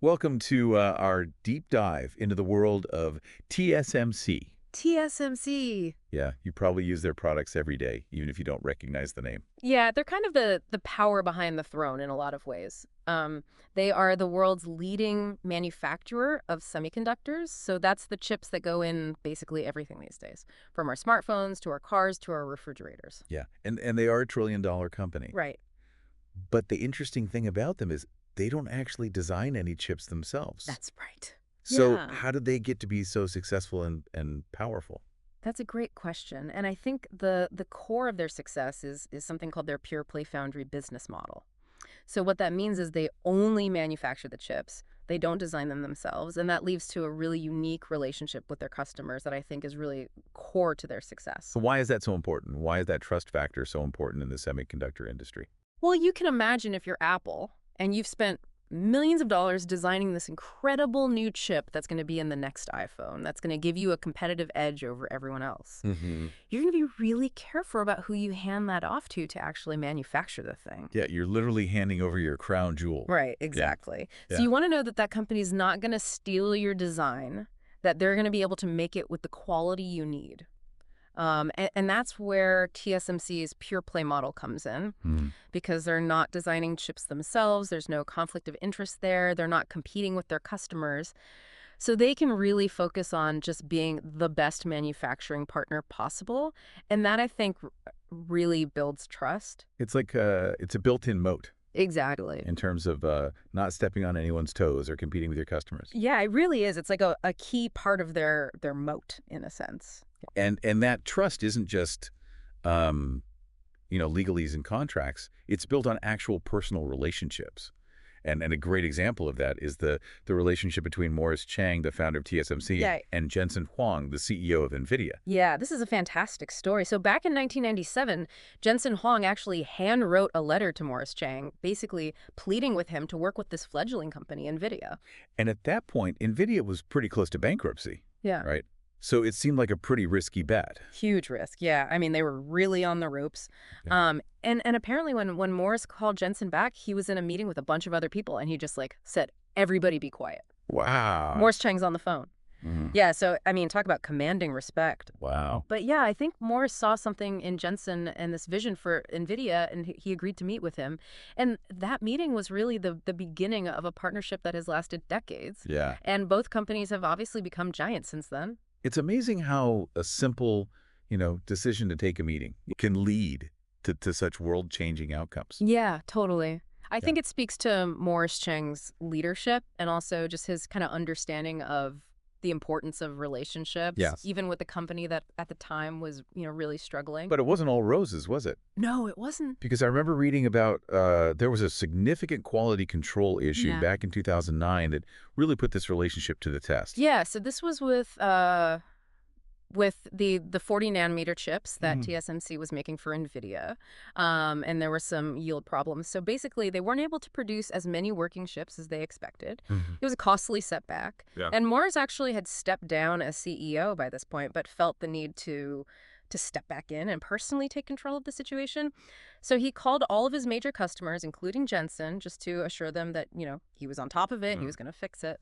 Welcome to our deep dive into the world of TSMC. TSMC. Yeah, you probably use their products every day, even if you don't recognize the name. Yeah, they're kind of the power behind the throne in a lot of ways. They are the world's leading manufacturer of semiconductors. So that's the chips that go in basically everything these days, from our smartphones to our cars to our refrigerators. Yeah, and they are a trillion-dollar company. Right. But the interesting thing about them is they don't actually design any chips themselves. That's right. So Yeah. how did they get to be so successful and powerful? That's a great question. And I think the core of their success is something called their pure play foundry business model. So what that means is they only manufacture the chips. They don't design them themselves, and that leads to a really unique relationship with their customers that I think is really core to their success. So why is that so important? Why is that trust factor so important in the semiconductor industry? Well, you can imagine if you're Apple and you've spent millions of dollars designing this incredible new chip that's going to be in the next iPhone, that's going to give you a competitive edge over everyone else. Mm-hmm. You're going to be really careful about who you hand that off to actually manufacture the thing. Yeah, you're literally handing over your crown jewel. Right, Yeah, exactly. So yeah. you want to know that that company's not going to steal your design, that they're going to be able to make it with the quality you need. And that's where TSMC's pure play model comes in, Hmm. because they're not designing chips themselves. There's no conflict of interest there. They're not competing with their customers. So they can really focus on just being the best manufacturing partner possible. And that, I think, really builds trust. It's like it's a built-in moat Exactly. in terms of not stepping on anyone's toes or competing with your customers. Yeah, it really is. It's like a key part of their moat, in a sense. And that trust isn't just um, legalese and contracts. It's built on actual personal relationships. And a great example of that is the relationship between Morris Chang, the founder of TSMC, Yeah. and Jensen Huang, the CEO of Nvidia. Yeah, this is a fantastic story. So back in 1997, Jensen Huang actually hand-wrote a letter to Morris Chang, basically pleading with him to work with this fledgling company, Nvidia. And at that point, Nvidia was pretty close to bankruptcy, Yeah. right? So it seemed like a pretty risky bet. Huge risk. Yeah, I mean, they were really on the ropes. Yeah. And apparently when Morris called Jensen back, he was in a meeting with a bunch of other people, and he just like said, "Everybody be quiet." Wow. Morris Chang's on the phone. Mhm. Yeah, so I mean, talk about commanding respect. Wow. But yeah, I think Morris saw something in Jensen and this vision for NVIDIA, and he agreed to meet with him. And that meeting was really the beginning of a partnership that has lasted decades. Yeah. And both companies have obviously become giants since then. It's amazing how a simple, decision to take a meeting can lead to such world-changing outcomes. Yeah, totally. I Yeah. think it speaks to Morris Chang's leadership and also just his kind of understanding of the importance of relationships, Yes. even with a company that at the time was, really struggling. But it wasn't all roses, was it? No, it wasn't. Because I remember reading about there was a significant quality control issue Yeah. back in 2009 that really put this relationship to the test. Yeah, so this was with the 40 nanometer chips that Mhm. TSMC was making for Nvidia, and there were some yield problems. So basically, they weren't able to produce as many working chips as they expected. Mhm. It was a costly setback. Yeah. And Morris actually had stepped down as CEO by this point, but felt the need to step back in and personally take control of the situation. So he called all of his major customers, including Jensen, just to assure them that, he was on top of it, he was going to fix it,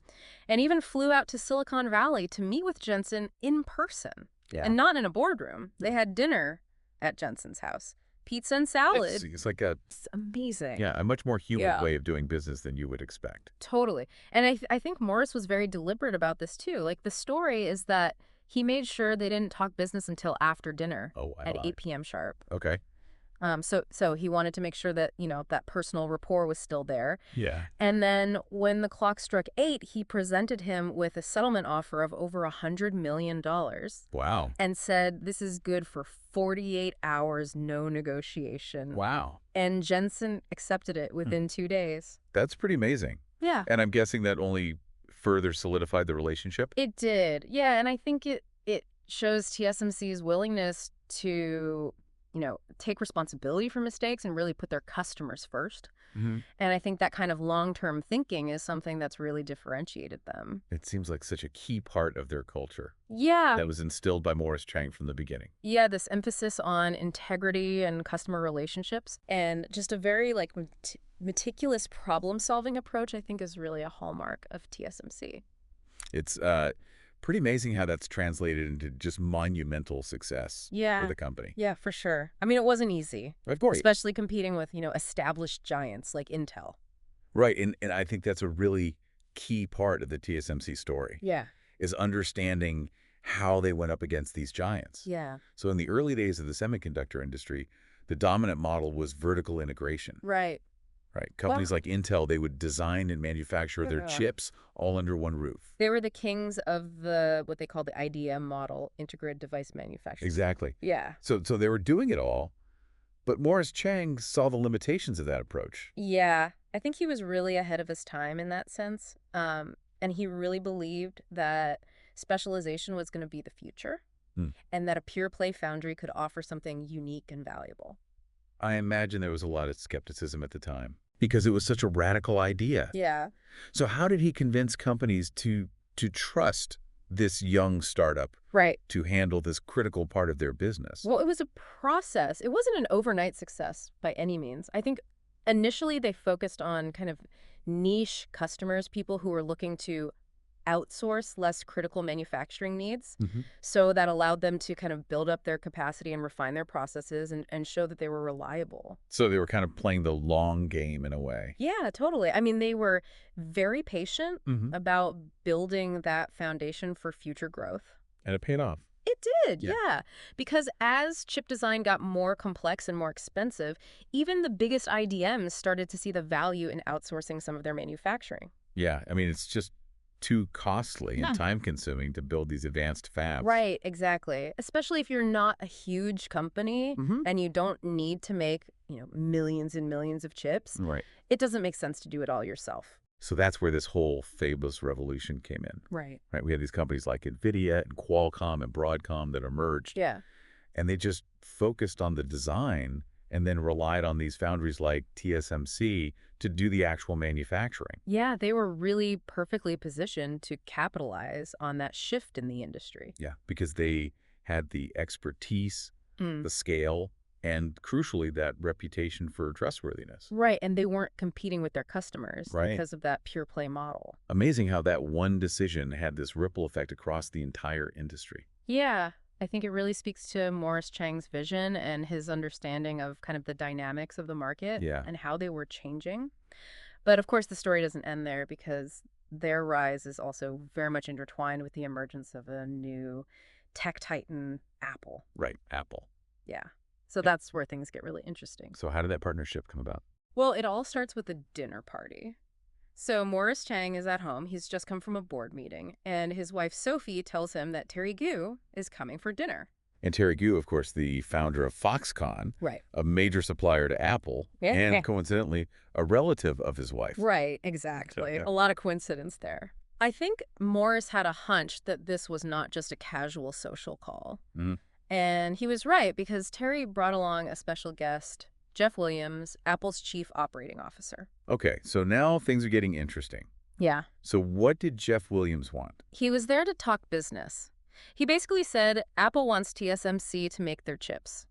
and even flew out to Silicon Valley to meet with Jensen in person. Yeah. And not in a boardroom. They had dinner at Jensen's house. Pizza and salad. It's like a It's amazing. a much more human Yeah. way of doing business than you would expect. Totally. And I think Morris was very deliberate about this too. Like, the story is that he made sure they didn't talk business until after dinner Oh, wow. at 8 p.m. sharp. Okay. So he wanted to make sure that, that personal rapport was still there. Yeah. And then when the clock struck 8, he presented him with a settlement offer of over $100 million Wow. and said, this is good for 48 hours, no negotiation. Wow. And Jensen accepted it within 2 days. That's pretty amazing. Yeah. And I'm guessing that only further solidified the relationship. It did. Yeah, and I think it shows TSMC's willingness to, take responsibility for mistakes and really put their customers first. Mhm. And I think that kind of long-term thinking is something that's really differentiated them. It seems like such a key part of their culture Yeah. that was instilled by Morris Chang from the beginning. Yeah, this emphasis on integrity and customer relationships, and just a very meticulous problem-solving approach, I think, is really a hallmark of TSMC. It's pretty amazing how that's translated into just monumental success for Yeah. the company. Yeah, for sure. I mean, it wasn't easy, Of course. especially competing with, established giants like Intel. Right, and I think that's a really key part of the TSMC story, Yeah. is understanding how they went up against these giants. Yeah. So in the early days of the semiconductor industry, the dominant model was vertical integration. Right. Right. Companies like Intel, they would design and manufacture their Yeah. chips all under one roof. They were the kings of what they call the IDM model, integrated device manufacturing. Exactly. Yeah. So they were doing it all, but Morris Chang saw the limitations of that approach. Yeah. I think he was really ahead of his time in that sense. And he really believed that specialization was going to be the future Hmm. and that a pure play foundry could offer something unique and valuable. I imagine there was a lot of skepticism at the time because it was such a radical idea. Yeah. So how did he convince companies to trust this young startup Right. to handle this critical part of their business? Well, it was a process. It wasn't an overnight success by any means. I think initially they focused on kind of niche customers, people who were looking to outsource less critical manufacturing needs. Mhm. So that allowed them to kind of build up their capacity and refine their processes and show that they were reliable. So they were kind of playing the long game in a way. Yeah, totally. I mean, they were very patient Mhm. about building that foundation for future growth. And it paid off. It did, Yeah. yeah. Because as chip design got more complex and more expensive, even the biggest IDMs started to see the value in outsourcing some of their manufacturing. Yeah, I mean, it's just too costly and time-consuming to build these advanced fabs. Right, exactly. Especially if you're not a huge company Mhm. and you don't need to make, millions and millions of chips. Right. It doesn't make sense to do it all yourself. So that's where this whole fabless revolution came in. Right. Right? We had these companies like Nvidia and Qualcomm and Broadcom that emerged, Yeah. and they just focused on the design and then relied on these foundries like TSMC to do the actual manufacturing. Yeah, they were really perfectly positioned to capitalize on that shift in the industry. Yeah, because they had the expertise, Mm. the scale, and crucially, that reputation for trustworthiness. Right, and they weren't competing with their customers Right. because of that pure play model. Amazing how that one decision had this ripple effect across the entire industry. Yeah, I think it really speaks to Morris Chang's vision and his understanding of kind of the dynamics of the market Yeah. and how they were changing. But of course, the story doesn't end there because their rise is also very much intertwined with the emergence of a new tech titan, Apple. Right, Apple. Yeah. So that's where things get really interesting. So how did that partnership come about? Well, it all starts with a dinner party. So Morris Chang is at home. He's just come from a board meeting, and his wife Sophie tells him that Terry Gou is coming for dinner. And Terry Gou, of course, the founder of Foxconn, Right. a major supplier to Apple, Yeah. and coincidentally, a relative of his wife. Right, exactly. Yeah. A lot of coincidence there. I think Morris had a hunch that this was not just a casual social call. Mhm. And he was right because Terry brought along a special guest, Jeff Williams, Apple's chief operating officer. Okay, so now things are getting interesting. Yeah. So what did Jeff Williams want? He was there to talk business. He basically said Apple wants TSMC to make their chips.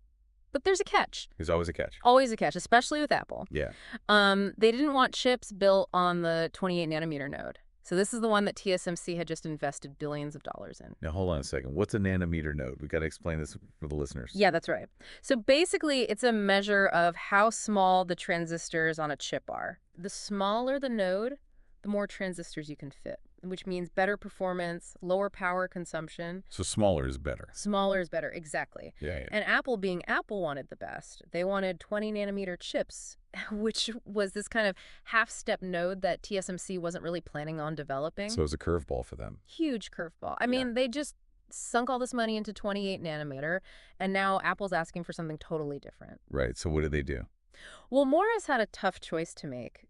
But there's a catch. There's always a catch. Always a catch, especially with Apple. Yeah. They didn't want chips built on the 28 nanometer node. So this is the one that TSMC had just invested billions of dollars in. Now, hold on a second. What's a nanometer node? We got to explain this for the listeners. Yeah, that's right. So basically, it's a measure of how small the transistors on a chip are. The smaller the node, the more transistors you can fit, which means better performance, lower power consumption. So smaller is better. Smaller is better, exactly. Yeah. And Apple, being Apple, wanted the best. They wanted 20 nanometer chips, which was this kind of half-step node that TSMC wasn't really planning on developing. So it was a curveball for them. Huge curveball. I mean, they just sunk all this money into 28 nanometer, and now Apple's asking for something totally different. Right. So what did they do? Well, Morris had a tough choice to make.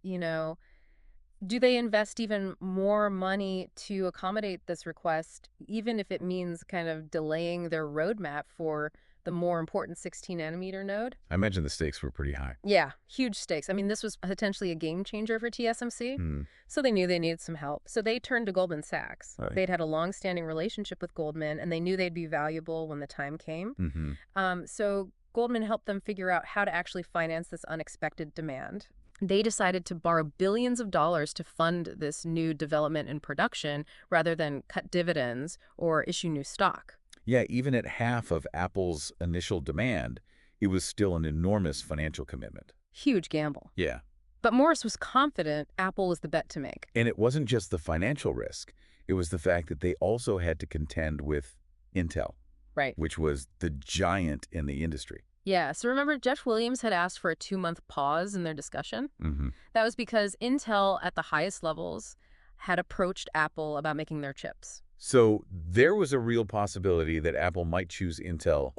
Do they invest even more money to accommodate this request, even if it means kind of delaying their roadmap for the more important 16 nanometer node? I imagine the stakes were pretty high. Yeah, huge stakes. I mean, this was potentially a game changer for TSMC. So they knew they needed some help. So they turned to Goldman Sachs. Right. They'd had a long-standing relationship with Goldman, and they knew they'd be valuable when the time came. Mm-hmm. So Goldman helped them figure out how to actually finance this unexpected demand. They decided to borrow billions of dollars to fund this new development and production rather than cut dividends or issue new stock. Yeah, even at half of Apple's initial demand, it was still an enormous financial commitment. Huge gamble. Yeah. But Morris was confident Apple was the bet to make. And it wasn't just the financial risk. It was the fact that they also had to contend with Intel, Right. which was the giant in the industry. Yeah, so remember Jeff Williams had asked for a 2-month pause in their discussion? Hmm. That was because Intel, at the highest levels, had approached Apple about making their chips. So there was a real possibility that Apple might choose Intel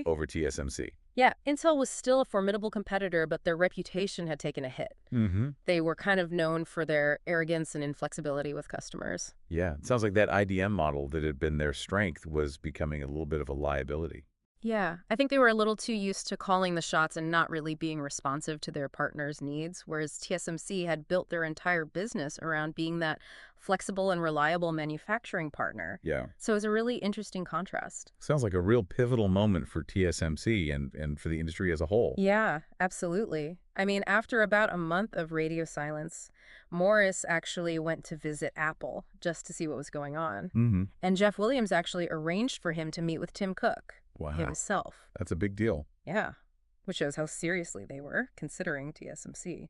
over TSMC. Yeah, Intel was still a formidable competitor, but their reputation had taken a hit. Mm-hmm. They were kind of known for their arrogance and inflexibility with customers. Yeah, it sounds like that IDM model that had been their strength was becoming a little bit of a liability. Yeah, I think they were a little too used to calling the shots and not really being responsive to their partners' needs, whereas TSMC had built their entire business around being that flexible and reliable manufacturing partner. Yeah. So it was a really interesting contrast. Sounds like a real pivotal moment for TSMC and for the industry as a whole. Yeah, absolutely. I mean, after about a month of radio silence, Morris actually went to visit Apple just to see what was going on. Mm-hmm. And Jeff Williams actually arranged for him to meet with Tim Cook Wow. himself. That's a big deal. Yeah, which shows how seriously they were considering TSMC.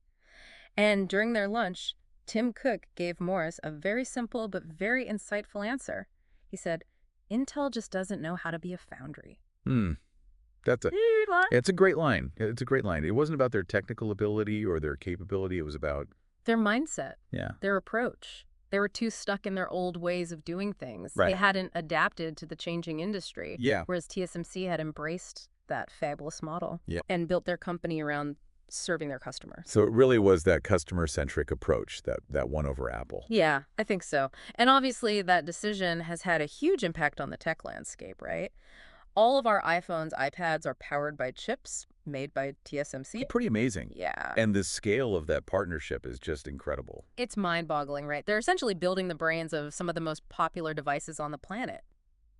And during their lunch, Tim Cook gave Morris a very simple but very insightful answer. He said, Intel just doesn't know how to be a foundry. It's a great line. It's a great line. It wasn't about their technical ability or their capability. It was about Their mindset, yeah. their approach. They were too stuck in their old ways of doing things. Right. They hadn't adapted to the changing industry. Yeah. Whereas TSMC had embraced that fabulous model Yeah. and built their company around serving their customers. So it really was that customer-centric approach that won over Apple. Yeah, I think so. And obviously that decision has had a huge impact on the tech landscape, right? All of our iPhones, iPads are powered by chips made by TSMC. Pretty amazing. Yeah. And the scale of that partnership is just incredible. It's mind-boggling, right? They're essentially building the brains of some of the most popular devices on the planet.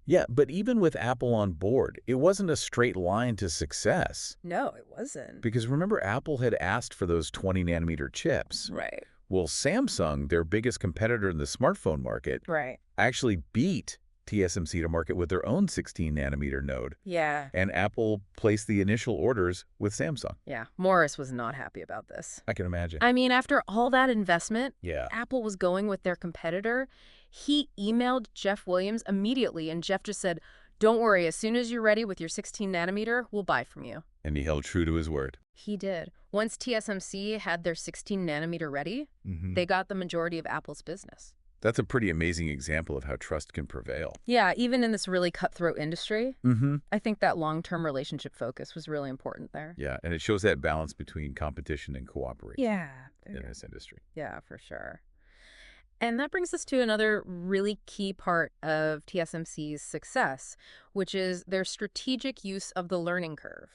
Yeah, but even with Apple on board, it wasn't a straight line to success. No, it wasn't. Because remember, Apple had asked for those 20-nanometer chips. Right. Well, Samsung, their biggest competitor in the smartphone market, Right. actually beat TSMC to market with their own 16-nanometer node. Yeah. And Apple placed the initial orders with Samsung. Yeah. Morris was not happy about this. I can imagine. I mean, after all that investment, Yeah. Apple was going with their competitor. He emailed Jeff Williams immediately, and Jeff just said, don't worry, as soon as you're ready with your 16 nanometer, we'll buy from you. And he held true to his word. He did. Once TSMC had their 16 nanometer ready, they got the majority of Apple's business. That's a pretty amazing example of how trust can prevail. Yeah, even in this really cutthroat industry, Mm-hmm. I think that long-term relationship focus was really important there. Yeah, and it shows that balance between competition and cooperation Yeah. in this industry. Yeah, for sure. And that brings us to another really key part of TSMC's success, which is their strategic use of the learning curve.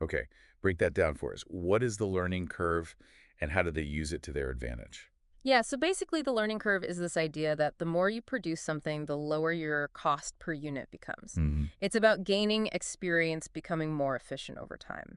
Okay, break that down for us. What is the learning curve, and how do they use it to their advantage? Yeah, so basically the learning curve is this idea that the more you produce something, the lower your cost per unit becomes. It's about gaining experience, becoming more efficient over time.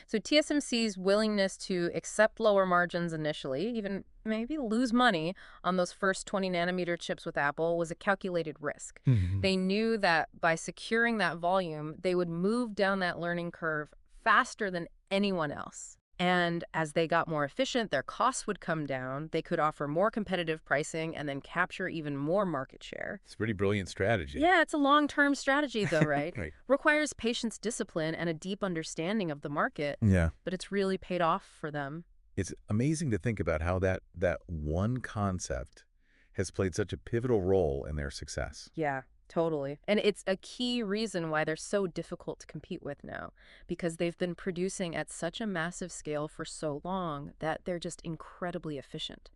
So TSMC's willingness to accept lower margins initially, even maybe lose money on those first 20 nanometer chips with Apple, was a calculated risk. They knew that by securing that volume, they would move down that learning curve faster than anyone else. And as they got more efficient, their costs would come down. They could offer more competitive pricing and then capture even more market share. It's a pretty brilliant strategy. Yeah, it's a long-term strategy though, right? Right. Requires patience, discipline, and a deep understanding of the market, Yeah. but it's really paid off for them. It's amazing to think about how that one concept has played such a pivotal role in their success. Yeah, totally. And it's a key reason why they're so difficult to compete with now, because they've been producing at such a massive scale for so long that they're just incredibly efficient.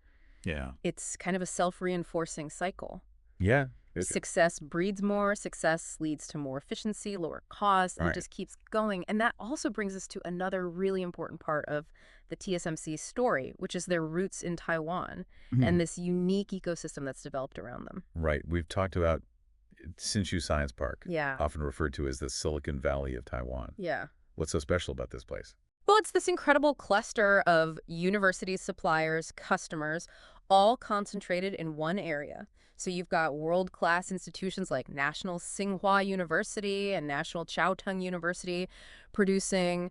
Yeah. It's kind of a self-reinforcing cycle. Yeah. Success breeds more, success leads to more efficiency, lower costs, and Right. it just keeps going. And that also brings us to another really important part of the TSMC story, which is their roots in Taiwan and this unique ecosystem that's developed around them. Right. We've talked about Hsinchu Science Park, Yeah. often referred to as the Silicon Valley of Taiwan. Yeah. What's so special about this place? Well, it's this incredible cluster of university suppliers, customers, all concentrated in one area. So you've got world-class institutions like National Tsinghua University and National Chiao-Tung University producing,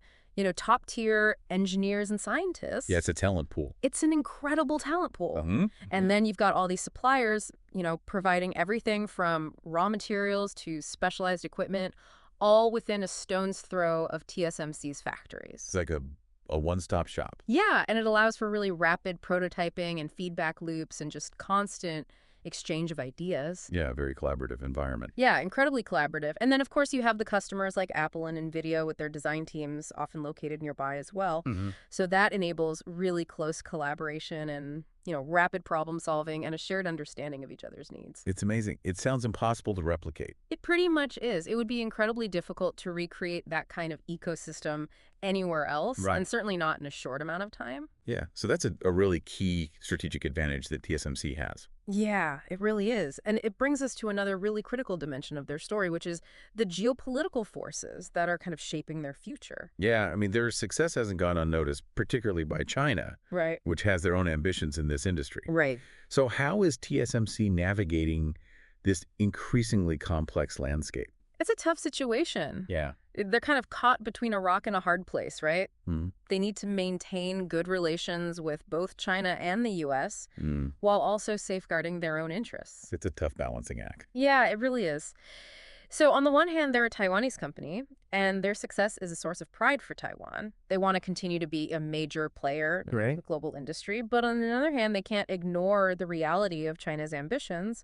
top-tier engineers and Yeah, scientists. it's a talent pool. It's an incredible talent pool. Hmm. And then you've got all these suppliers, providing everything from raw materials to specialized equipment, all within a stone's throw of TSMC's It's factories. like a one-stop shop. Yeah, and it allows for really rapid prototyping and feedback loops and just constant exchange of ideas. Yeah, very collaborative environment. Yeah, incredibly collaborative. And then, of course, you have the customers like Apple and Nvidia with their design teams often located nearby as well. Hmm. So that enables really close collaboration and, rapid problem solving and a shared understanding of each other's needs. It's amazing. It sounds impossible to replicate. It pretty much is. It would be incredibly difficult to recreate that kind of ecosystem anywhere else, Right. and certainly not in a short amount of time. Yeah, so that's a really key strategic advantage that TSMC has. Yeah, it really is. And it brings us to another really critical dimension of their story, which is the geopolitical forces that are kind of shaping their future. Yeah, I mean, their success hasn't gone unnoticed, particularly by China, Right. which has their own ambitions in this industry. Right. So how is TSMC navigating this increasingly complex landscape? It's a tough situation. Yeah. They're kind of caught between a rock and a hard place, right? Mm. They need to maintain good relations with both China and the U.S. Mm. while also safeguarding their own interests. It's a tough balancing act. Yeah, it really is. So on the one hand, they're a Taiwanese company, and their success is a source of pride for Taiwan. They want to continue to be a major player in Right. the global industry. But on the other hand, they can't ignore the reality of China's ambitions,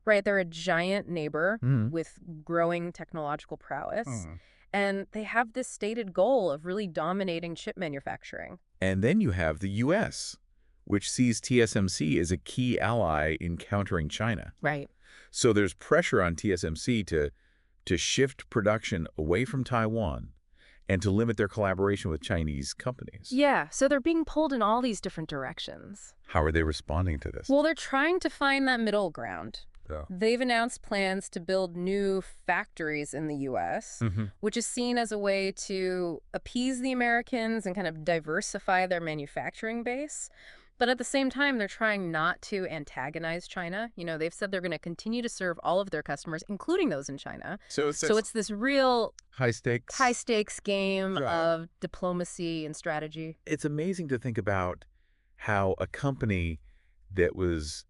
right? They're a giant neighbor Mm. with growing technological prowess. Mm. And they have this stated goal of really dominating chip manufacturing. And then you have the U.S., which sees TSMC as a key ally in countering China. Right. So there's pressure on TSMC to shift production away from Taiwan and to limit their collaboration with Chinese companies. Yeah, so they're being pulled in all these different directions. How are they responding to this? Well, they're trying to find that middle ground. Yeah. They've announced plans to build new factories in the U.S., which is seen as a way to appease the Americans and kind of diversify their manufacturing base. But at the same time, they're trying not to antagonize China. They've said they're going to continue to serve all of their customers, including those in China. So So it's this real high stakes. high-stakes game Right. of diplomacy and strategy. It's amazing to think about how a company that was,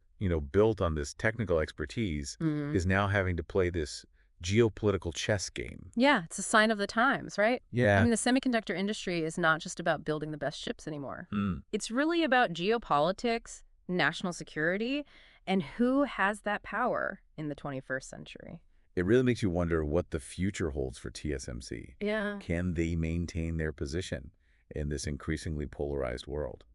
built on this technical expertise Mm. is now having to play this geopolitical chess game. Yeah, it's a sign of the times, right? Yeah. I mean, the semiconductor industry is not just about building the best chips anymore. Mm. It's really about geopolitics, national security, and who has that power in the 21st century. It really makes you wonder what the future holds for TSMC. Yeah. Can they maintain their position in this increasingly polarized world?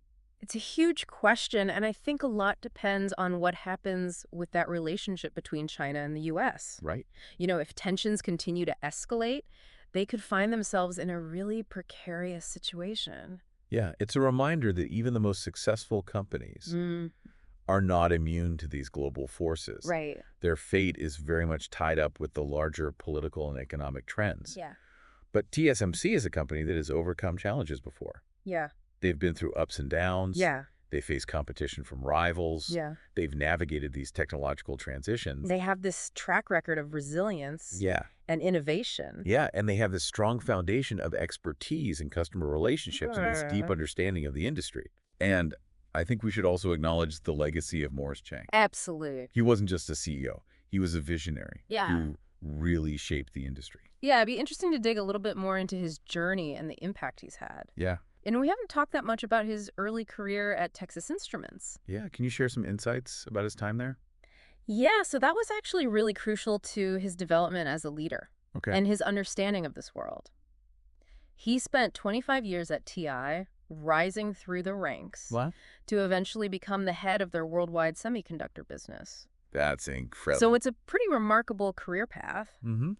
It's a huge question, and I think a lot depends on what happens with that relationship between China and the U.S. Right? If tensions continue to escalate, they could find themselves in a really precarious situation. Yeah, it's a reminder that even the most successful companies are not immune to these global forces. Right. Their fate is very much tied up with the larger political and economic trends. Yeah. But TSMC is a company that has overcome challenges before. Yeah. They've been through ups and downs. Yeah. They face competition from rivals. Yeah. They've navigated these technological transitions. They have this track record of resilience Yeah. and innovation. Yeah, and they have this strong foundation of expertise in customer relationships and this deep understanding of the industry. And I think we should also acknowledge the legacy of Morris Chang. Absolutely. He wasn't just a CEO. He was a visionary Yeah. who really shaped the industry. Yeah, it'd be interesting to dig a little bit more into his journey and the impact he's had. Yeah. And we haven't talked that much about his early career at Texas Instruments. Yeah, can you share some insights about his time there? Yeah, so that was actually really crucial to his development as a leader Okay. and his understanding of this world. He spent 25 years at TI, rising through the ranks What? to eventually become the head of their worldwide semiconductor business. That's incredible. So it's a pretty remarkable career path. Mm-hmm.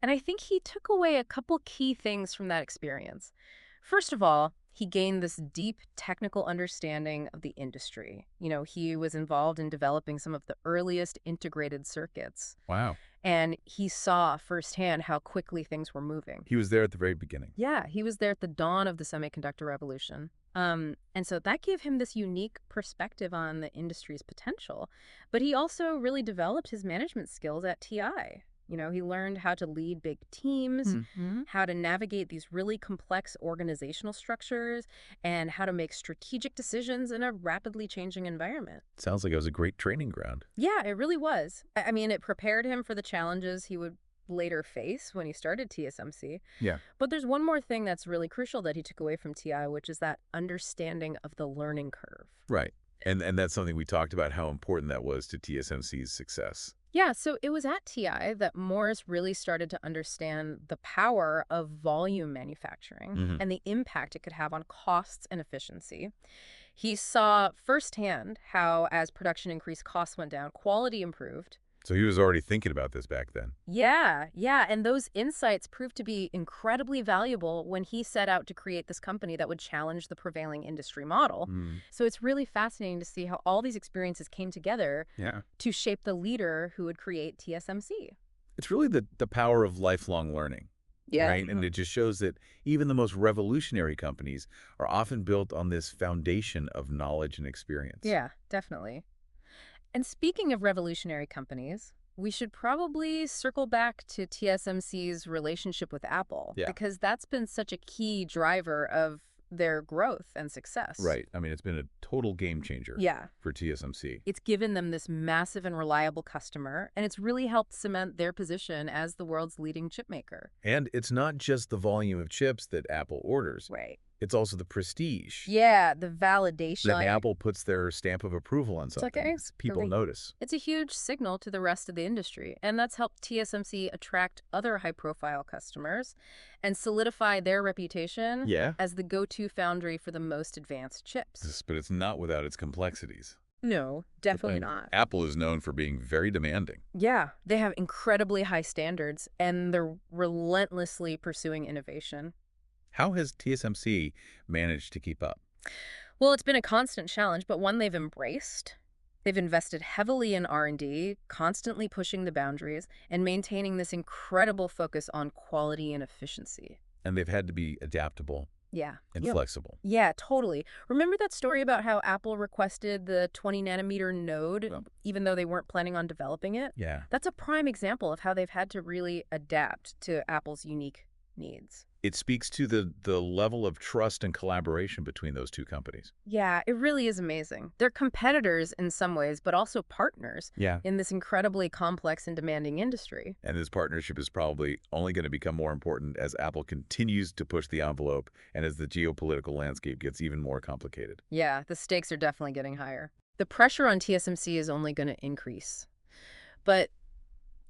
And I think he took away a couple key things from that experience. First of all, he gained this deep technical understanding of the industry. He was involved in developing some of the earliest integrated circuits. Wow. And he saw firsthand how quickly things were moving. He was there at the very beginning. Yeah, he was there at the dawn of the semiconductor revolution. And so that gave him this unique perspective on the industry's potential. But he also really developed his management skills at TI. He learned how to lead big teams, how to navigate these really complex organizational structures, and how to make strategic decisions in a rapidly changing environment. Sounds like it was a great training ground. Yeah, it really was. I mean, it prepared him for the challenges he would later face when he started TSMC. Yeah. But there's one more thing that's really crucial that he took away from TI, which is that understanding of the learning curve. Right. And that's something we talked about, how important that was to TSMC's success. Yeah, so it was at TI that Morris really started to understand the power of volume manufacturing and the impact it could have on costs and efficiency. He saw firsthand how, as production increased, costs went down, quality improved. So he was already thinking about this back then. Yeah, and those insights proved to be incredibly valuable when he set out to create this company that would challenge the prevailing industry model. So it's really fascinating to see how all these experiences came together to shape the leader who would create TSMC. It's really the power of lifelong learning. Yeah. Right? And it just shows that even the most revolutionary companies are often built on this foundation of knowledge and experience. Yeah, definitely. And speaking of revolutionary companies, we should probably circle back to TSMC's relationship with Apple, because that's been such a key driver of their growth and success. Right. I mean, it's been a total game changer for TSMC. It's given them this massive and reliable customer, and it's really helped cement their position as the world's leading chip maker. And it's not just the volume of chips that Apple orders. Right. It's also the prestige. Yeah, the validation. That Apple puts their stamp of approval on something. Okay. People notice. It's a huge signal to the rest of the industry, and that's helped TSMC attract other high-profile customers and solidify their reputation as the go-to foundry for the most advanced chips. But it's not without its complexities. No, definitely not. Apple is known for being very demanding. Yeah, they have incredibly high standards, and they're relentlessly pursuing innovation. How has TSMC managed to keep up? Well, it's been a constant challenge, but one they've embraced. They've invested heavily in R&D, constantly pushing the boundaries, and maintaining this incredible focus on quality and efficiency. And they've had to be adaptable and flexible. Yeah, totally. Remember that story about how Apple requested the 20-nanometer node, even though they weren't planning on developing it? Yeah. That's a prime example of how they've had to really adapt to Apple's unique needs. It speaks to the level of trust and collaboration between those two companies. Yeah, it really is amazing. They're competitors in some ways, but also partners in this incredibly complex and demanding industry. And this partnership is probably only going to become more important as Apple continues to push the envelope and as the geopolitical landscape gets even more complicated. Yeah, the stakes are definitely getting higher. The pressure on TSMC is only going to increase. But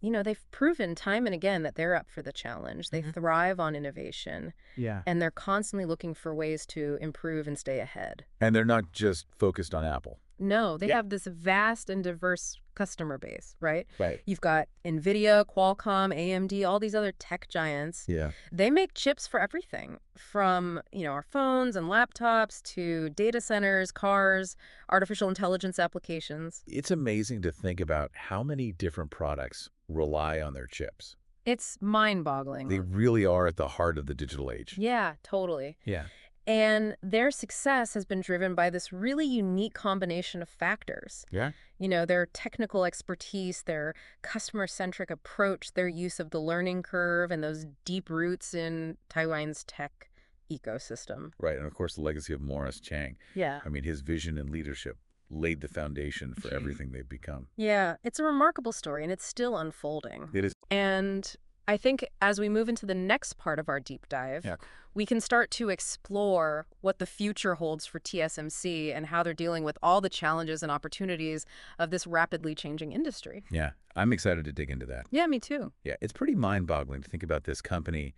they've proven time and again that they're up for the challenge. They thrive on innovation. Yeah. And they're constantly looking for ways to improve and stay ahead. And they're not just focused on Apple. No, they have this vast and diverse customer base, right? Right. You've got Nvidia, Qualcomm, AMD, all these other tech giants. Yeah. They make chips for everything from, our phones and laptops to data centers, cars, artificial intelligence applications. It's amazing to think about how many different products rely on their chips. It's mind-boggling. They really are at the heart of the digital age. Yeah, totally. Yeah. And their success has been driven by this really unique combination of factors. Yeah. Their technical expertise, their customer-centric approach, their use of the learning curve, and those deep roots in Taiwan's tech ecosystem. Right. And of course, the legacy of Morris Chang. Yeah. I mean, his vision and leadership laid the foundation for everything they've become. Yeah. It's a remarkable story, and it's still unfolding. It is. And I think as we move into the next part of our deep dive, we can start to explore what the future holds for TSMC and how they're dealing with all the challenges and opportunities of this rapidly changing industry. Yeah, I'm excited to dig into that. Yeah, me too. Yeah, it's pretty mind-boggling to think about this company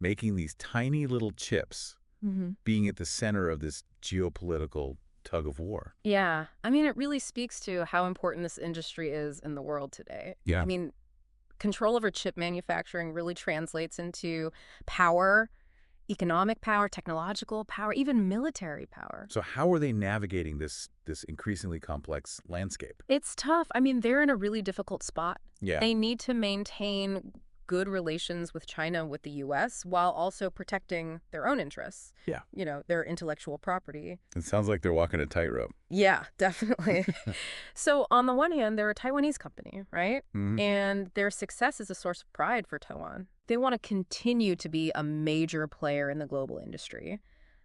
making these tiny little chips being at the center of this geopolitical tug of war. Yeah, I mean, it really speaks to how important this industry is in the world today. Yeah. I mean, control over chip manufacturing really translates into power economic power, technological power, even military power. So how are they navigating this increasingly complex landscape? It's tough. I mean, they're in a really difficult spot. Yeah. They need to maintain good relations with China, with the U.S., while also protecting their own interests. Yeah. Their intellectual property. It sounds like they're walking a tightrope. Yeah, definitely. So on the one hand, they're a Taiwanese company, right? Mhm. And their success is a source of pride for Taiwan. They want to continue to be a major player in the global industry.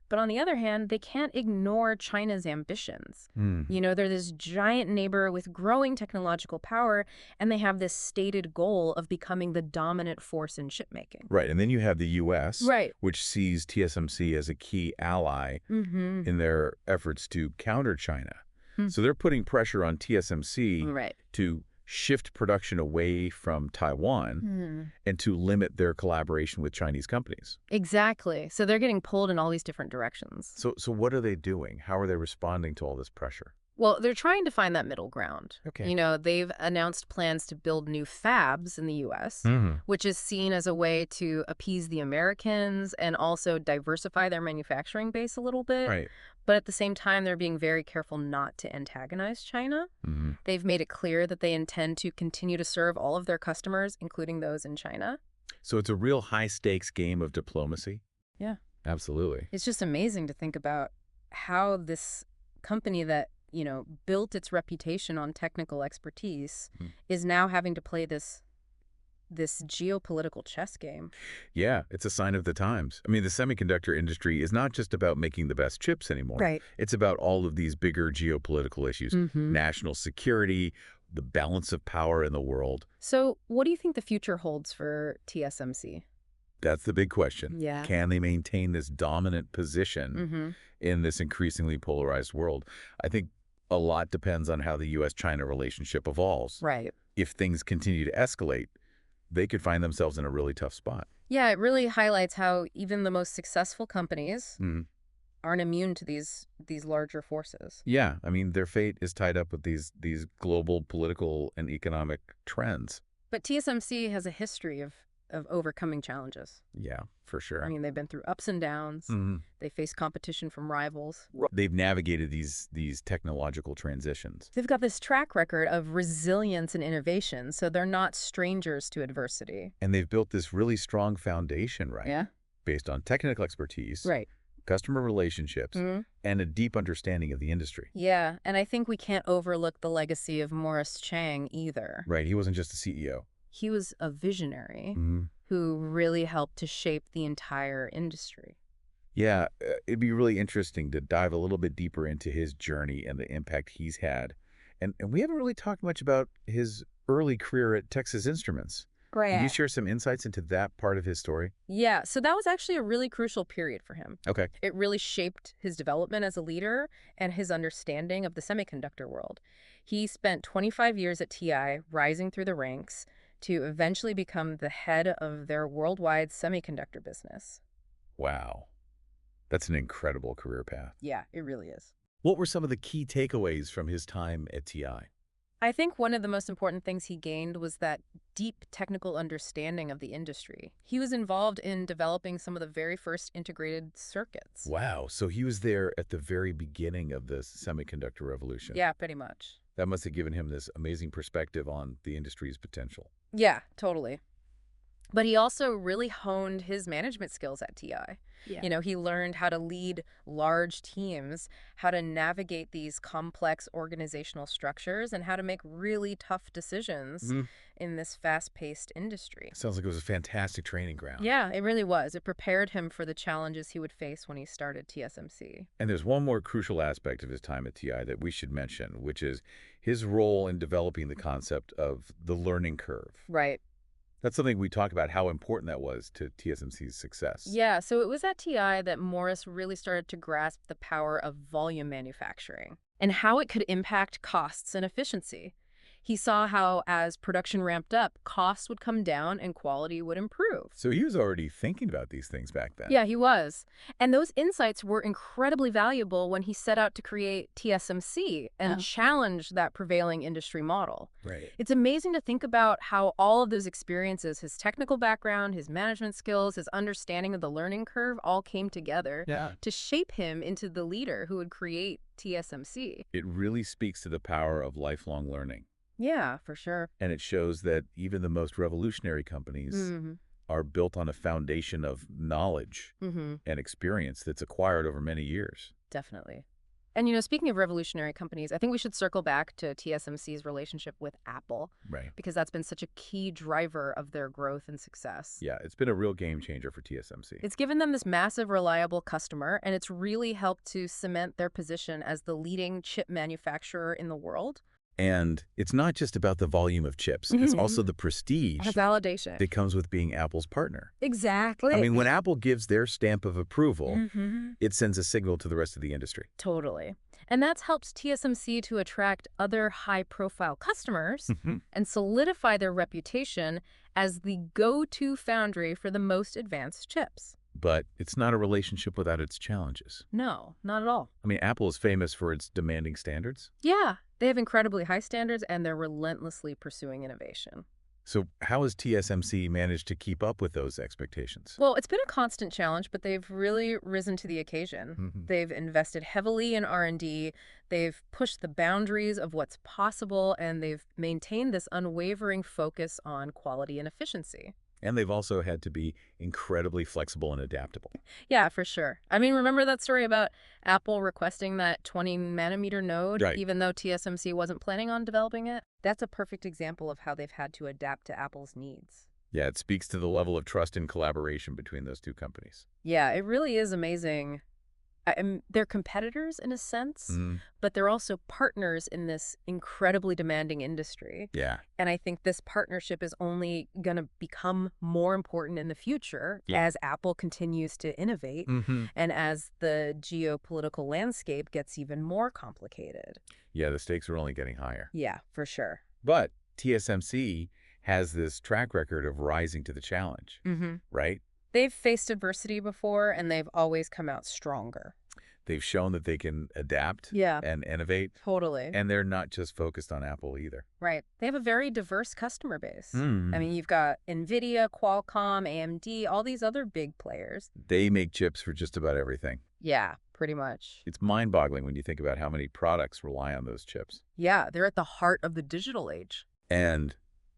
But on the other hand, they can't ignore China's ambitions. Hmm. They're this giant neighbor with growing technological power, and they have this stated goal of becoming the dominant force in chipmaking. Right. And then you have the U.S., Right. which sees TSMC as a key ally Mm-hmm. in their efforts to counter China. Hmm. So they're putting pressure on TSMC Right. to shift production away from Taiwan and to limit their collaboration with Chinese companies. Exactly. So they're getting pulled in all these different directions. So what are they doing? How are they responding to all this pressure? Well, they're trying to find that middle ground. Okay. They've announced plans to build new fabs in the U.S., which is seen as a way to appease the Americans and also diversify their manufacturing base a little bit. Right. But at the same time, they're being very careful not to antagonize China. Mm-hmm. They've made it clear that they intend to continue to serve all of their customers, including those in China. So it's a real high-stakes game of diplomacy? Yeah. Absolutely. It's just amazing to think about how this company that built its reputation on technical expertise is now having to play this geopolitical chess game. Yeah, it's a sign of the times. I mean, the semiconductor industry is not just about making the best chips anymore. Right. It's about all of these bigger geopolitical issues, national security, the balance of power in the world. So what do you think the future holds for TSMC? That's the big question. Yeah. Can they maintain this dominant position in this increasingly polarized world? I think a lot depends on how the U.S.-China relationship evolves. Right. If things continue to escalate, they could find themselves in a really tough spot. Yeah, it really highlights how even the most successful companies aren't immune to these larger forces. Yeah, I mean, their fate is tied up with these global political and economic trends. But TSMC has a history of overcoming challenges. Yeah, for sure. I mean, they've been through ups and downs. They face competition from rivals. They've navigated these technological transitions. They've got this track record of resilience and innovation, so they're not strangers to adversity. And they've built this really strong foundation, right? Yeah. Based on technical expertise, Right. customer relationships, and a deep understanding of the industry. Yeah, and I think we can't overlook the legacy of Morris Chang either. Right, he wasn't just a CEO. He was a visionary who really helped to shape the entire industry. Yeah, it'd be really interesting to dive a little bit deeper into his journey and the impact he's had. And we haven't really talked much about his early career at Texas Instruments. Right. Can you share some insights into that part of his story? Yeah, so that was actually a really crucial period for him. Okay. It really shaped his development as a leader and his understanding of the semiconductor world. He spent 25 years at TI, rising through the ranks to eventually become the head of their worldwide semiconductor business. Wow. That's an incredible career path. Yeah, it really is. What were some of the key takeaways from his time at TI? I think one of the most important things he gained was that deep technical understanding of the industry. He was involved in developing some of the very first integrated circuits. Wow. So he was there at the very beginning of the semiconductor revolution. Yeah, pretty much. That must have given him this amazing perspective on the industry's potential. Yeah, totally. But he also really honed his management skills at TI. Yeah. He learned how to lead large teams, how to navigate these complex organizational structures, and how to make really tough decisions in this fast-paced industry. Sounds like it was a fantastic training ground. Yeah, it really was. It prepared him for the challenges he would face when he started TSMC. And there's one more crucial aspect of his time at TI that we should mention, which is his role in developing the concept of the learning curve. Right. That's something we talk about how important that was to TSMC's success. Yeah, so it was at TI that Morris really started to grasp the power of volume manufacturing and how it could impact costs and efficiency. He saw how, as production ramped up, costs would come down and quality would improve. So he was already thinking about these things back then. Yeah, he was. And those insights were incredibly valuable when he set out to create TSMC and challenge that prevailing industry model. Right. It's amazing to think about how all of those experiences, his technical background, his management skills, his understanding of the learning curve, all came together to shape him into the leader who would create TSMC. It really speaks to the power of lifelong learning. Yeah, for sure. And it shows that even the most revolutionary companies are built on a foundation of knowledge and experience that's acquired over many years. Definitely. And, speaking of revolutionary companies, I think we should circle back to TSMC's relationship with Apple. Right. Because that's been such a key driver of their growth and success. Yeah, it's been a real game changer for TSMC. It's given them this massive, reliable customer, and it's really helped to cement their position as the leading chip manufacturer in the world. And it's not just about the volume of chips. It's also the prestige Validation. that comes with being Apple's partner. Exactly. I mean, when Apple gives their stamp of approval, it sends a signal to the rest of the industry. Totally. And that helps TSMC to attract other high-profile customers and solidify their reputation as the go-to foundry for the most advanced chips. But it's not a relationship without its challenges. No, not at all. I mean, Apple is famous for its demanding standards. Yeah, they have incredibly high standards, and they're relentlessly pursuing innovation. So how has TSMC managed to keep up with those expectations? Well, it's been a constant challenge, but they've really risen to the occasion. They've invested heavily in R&D, they've pushed the boundaries of what's possible, and they've maintained this unwavering focus on quality and efficiency. And they've also had to be incredibly flexible and adaptable. Yeah, for sure. I mean, remember that story about Apple requesting that 20-nanometer node, Right. even though TSMC wasn't planning on developing it? That's a perfect example of how they've had to adapt to Apple's needs. Yeah, it speaks to the level of trust and collaboration between those two companies. Yeah, it really is amazing. They're competitors in a sense, but they're also partners in this incredibly demanding industry. Yeah. And I think this partnership is only going to become more important in the future as Apple continues to innovate and as the geopolitical landscape gets even more complicated. Yeah, the stakes are only getting higher. Yeah, for sure. But TSMC has this track record of rising to the challenge, right? They've faced adversity before, and they've always come out stronger. They've shown that they can adapt and innovate. Totally. And they're not just focused on Apple either. Right. They have a very diverse customer base. I mean, you've got Nvidia, Qualcomm, AMD, all these other big players. They make chips for just about everything. Yeah, pretty much. It's mind-boggling when you think about how many products rely on those chips. Yeah, they're at the heart of the digital age. And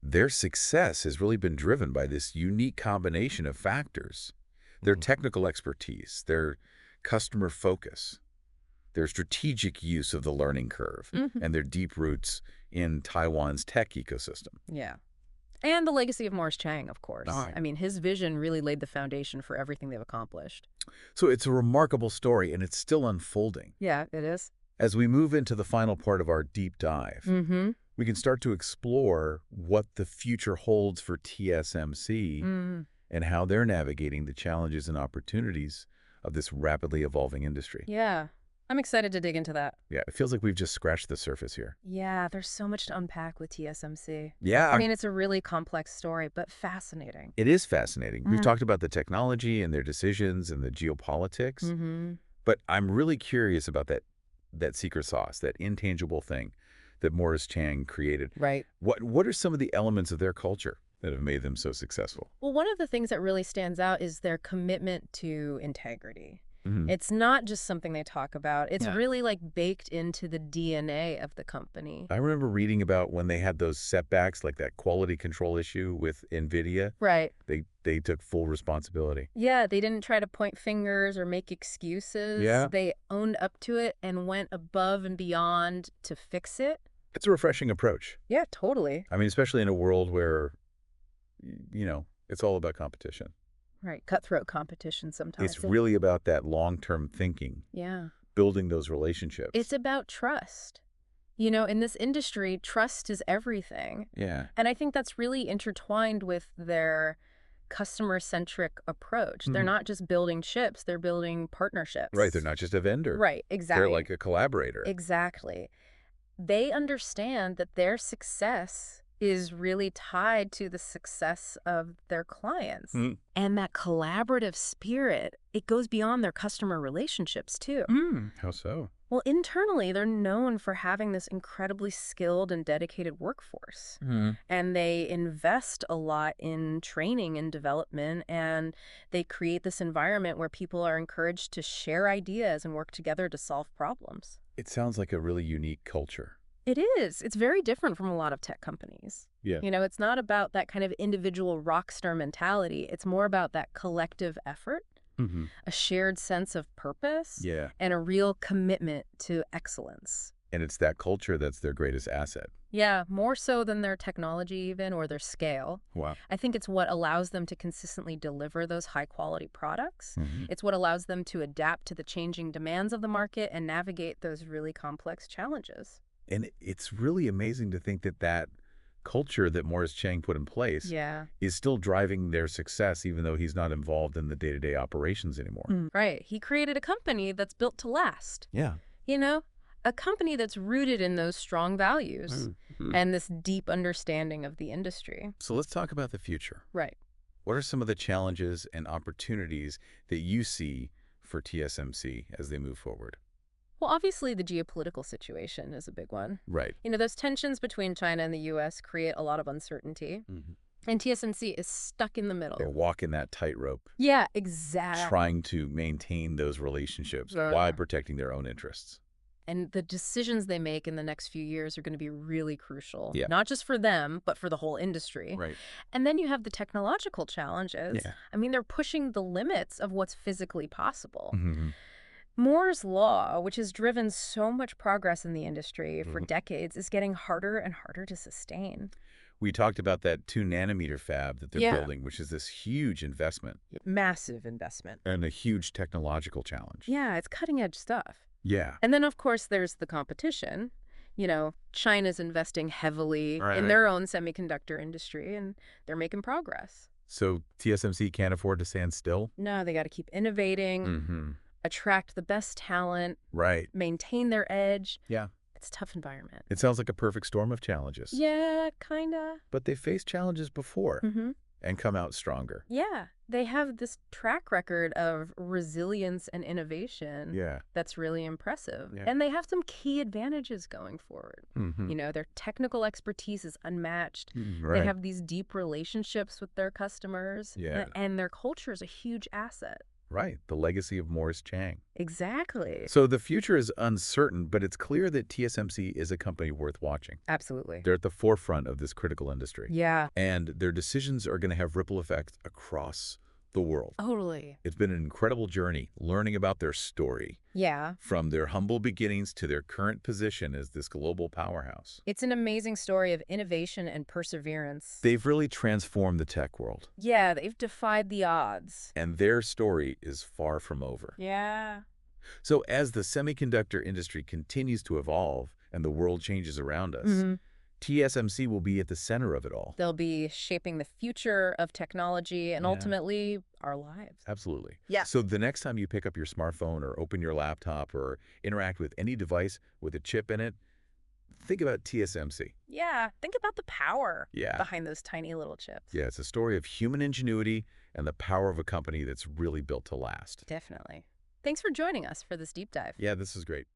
their success has really been driven by this unique combination of factors. Their technical expertise, their customer focus, their strategic use of the learning curve, and their deep roots in Taiwan's tech ecosystem. Yeah. And the legacy of Morris Chang, of course. Oh. I mean, his vision really laid the foundation for everything they've accomplished. So it's a remarkable story, and it's still unfolding. Yeah, it is. As we move into the final part of our deep dive, we can start to explore what the future holds for TSMC and how they're navigating the challenges and opportunities of this rapidly evolving industry. Yeah, I'm excited to dig into that. Yeah, it feels like we've just scratched the surface here. Yeah, there's so much to unpack with TSMC. Yeah. I mean, it's a really complex story, but fascinating. It is fascinating. We've talked about the technology and their decisions and the geopolitics, but I'm really curious about that secret sauce, that intangible thing that Morris Chang created. Right. What are some of the elements of their culture that have made them so successful? Well, one of the things that really stands out is their commitment to integrity. It's not just something they talk about. It's really like baked into the DNA of the company. I remember reading about when they had those setbacks, like that quality control issue with Nvidia. Right. They took full responsibility. Yeah, they didn't try to point fingers or make excuses. Yeah. They owned up to it and went above and beyond to fix it. It's a refreshing approach. Yeah, totally. I mean, especially in a world where, it's all about competition. Right, cutthroat competition sometimes. It's really about that long-term thinking, building those relationships. It's about trust. In this industry, trust is everything. Yeah. And I think that's really intertwined with their customer-centric approach. They're not just building chips, they're building partnerships. Right, they're not just a vendor. Right, exactly. They're like a collaborator. Exactly. They understand that their success is really tied to the success of their clients. Mm. And that collaborative spirit, it goes beyond their customer relationships too. How so? Well, internally, they're known for having this incredibly skilled and dedicated workforce. And they invest a lot in training and development, and they create this environment where people are encouraged to share ideas and work together to solve problems. It sounds like a really unique culture. It is. It's very different from a lot of tech companies. Yeah. It's not about that kind of individual rock star mentality. It's more about that collective effort, a shared sense of purpose, Yeah. and a real commitment to excellence. And it's that culture that's their greatest asset. Yeah, more so than their technology even or their scale. Wow. I think it's what allows them to consistently deliver those high-quality products. Mhm. It's what allows them to adapt to the changing demands of the market and navigate those really complex challenges. And it's really amazing to think that that culture that Morris Chang put in place Yeah. is still driving their success, even though he's not involved in the day-to-day operations anymore. Right. He created a company that's built to last. Yeah. A company that's rooted in those strong values Mhm. and this deep understanding of the industry. So let's talk about the future. Right. What are some of the challenges and opportunities that you see for TSMC as they move forward? Well, obviously, the geopolitical situation is a big one. Right. Those tensions between China and the U.S. create a lot of uncertainty. Mhm. And TSMC is stuck in the They're middle. walking that tightrope, Yeah, exactly. trying to maintain those relationships Yeah. while protecting their own interests. And the decisions they make in the next few years are going to be really crucial. Yeah. Not just for them, but for the whole industry. Right. And then you have the technological challenges. Yeah. They're pushing the limits of what's physically possible. Mm-hmm. Moore's Law, which has driven so much progress in the industry for Mhm. decades, is getting harder and harder to sustain. We talked about that 2-nanometer fab that they're Yeah. building, which is this huge investment Massive investment. and a huge technological challenge. Yeah, it's cutting edge stuff. Yeah. And then, of course, there's the competition. China's investing heavily Right, in right. their own semiconductor industry, and they're making progress. So TSMC can't afford to stand still? No, they got to keep innovating, Mm-hmm. attract the best talent, Right. maintain their edge. Yeah. It's a tough environment. It sounds like a perfect storm of challenges. Yeah, kind of. But they faced challenges before and come out stronger. Yeah, they have this track record of resilience and innovation Yeah. that's really impressive. Yeah. And they have some key advantages going forward. Mm-hmm. Their technical expertise is unmatched. Right. They have these deep relationships with their customers. Yeah. And their culture is a huge asset. Right. The legacy of Morris Chang. Exactly. So the future is uncertain, but it's clear that TSMC is a company worth watching. Absolutely. They're at the forefront of this critical industry. Yeah. And their decisions are going to have ripple effects across the world. Totally. It's been an incredible journey learning about their story, Yeah. from their humble beginnings to their current position as this global powerhouse. It's an amazing story of innovation and perseverance. They've really transformed the tech world, Yeah, they've defied the odds. and their story is far from over. Yeah. So as the semiconductor industry continues to evolve and the world changes around us, TSMC will be at the center of it all. They'll be shaping the future of technology and Yeah. ultimately our lives. Absolutely. Yeah. So the next time you pick up your smartphone or open your laptop or interact with any device with a chip in it, think about TSMC. Yeah, think about the power Yeah. behind those tiny little chips. Yeah, it's a story of human ingenuity and the power of a company that's really built to last. Definitely. Thanks for joining us for this deep dive. Yeah, this is great.